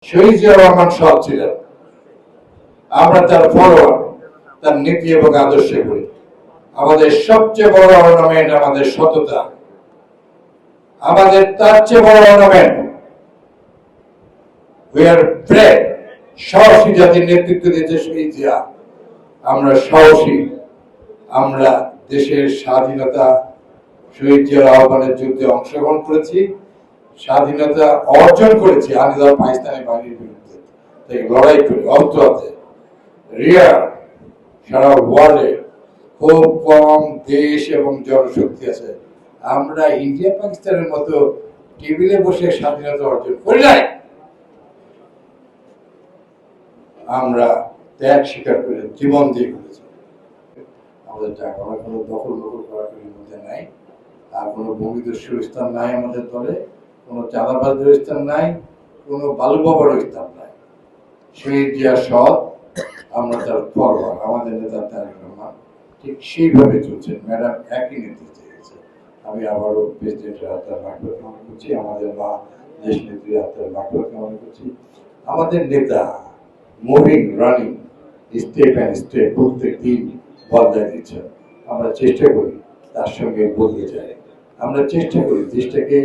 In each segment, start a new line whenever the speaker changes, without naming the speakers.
শহীদ জিয়াউর রহমান সৎ ছিলেন, আমরা তার ফলোয়ার, তার নীতি এবং আদর্শে করি। আমাদের সবচেয়ে বড় অর্নামেন্ট আমাদের সততা, আমাদের তার চেয়ে বড় অর্নামেন্ট উই আর ব্রেভ। সাহসী জাতির নেতৃত্ব দিয়েছে শহীদ জিয়া। আমরা সাহসী, আমরা দেশের স্বাধীনতা শহীদ জিয়ার আহ্বানের যুদ্ধে অংশগ্রহণ করেছি, স্বাধীনতা অর্জন করেছি আনিদার পাকিস্তানি বাহিনীর বিরুদ্ধে থেকে লড়াই করে অস্ত্র হাতে। রিয়ার সারা ওয়ার্ল্ডে খুব কম দেশ এবং জনশক্তি আছে, আমরা ইন্ডিয়া পাকিস্তানের মতো টেবিলে বসে স্বাধীনতা অর্জন করি নাই। আমরা ত্যাগ স্বীকার করে জীবন দিয়ে করেছি। আমাদের টাকা কোনো দখল করার মধ্যে নাই, আর কোনো ভূমিদস্যুর স্থান নাই আমাদের দলে, কোনো চাঁদাবাজের স্থান নাই, কোনো বালুবাবার স্থান নাই। শহীদ জিয়া সৎ, আমরা তার ফরওয়ার্ড। আমাদের নেতা তারেক রহমান ঠিক সেইভাবে চলছেন। ম্যাডাম একই নেতৃত্বে গেছে। আমি আবারও প্রেসিডেন্টের আত্মার মাগফিরাত কামনা করছি, আমাদের মা দেশ নেত্রীর আত্মার মাগফিরাত কামনা করছি। আমাদের নেতা moving running step and step প্রত্যেক দিন বদলায় দিচ্ছেন। আমরা চেষ্টা করি তার সঙ্গে বদলে যাই। আমরা চেষ্টা করি দেশটাকে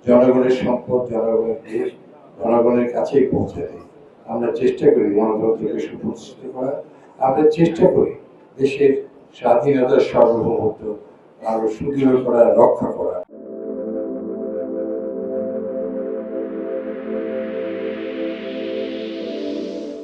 জনগণের সম্পদ, জনগণের দেশ, জনগণের কাছেই পৌঁছে দিই। আমরা চেষ্টা করি গণতন্ত্রকে সুপ্রতিষ্ঠিত করার। আমরা চেষ্টা করি দেশের স্বাধীনতার সার্বভৌমত্ব আরো সুদৃঢ় করার, রক্ষা করার।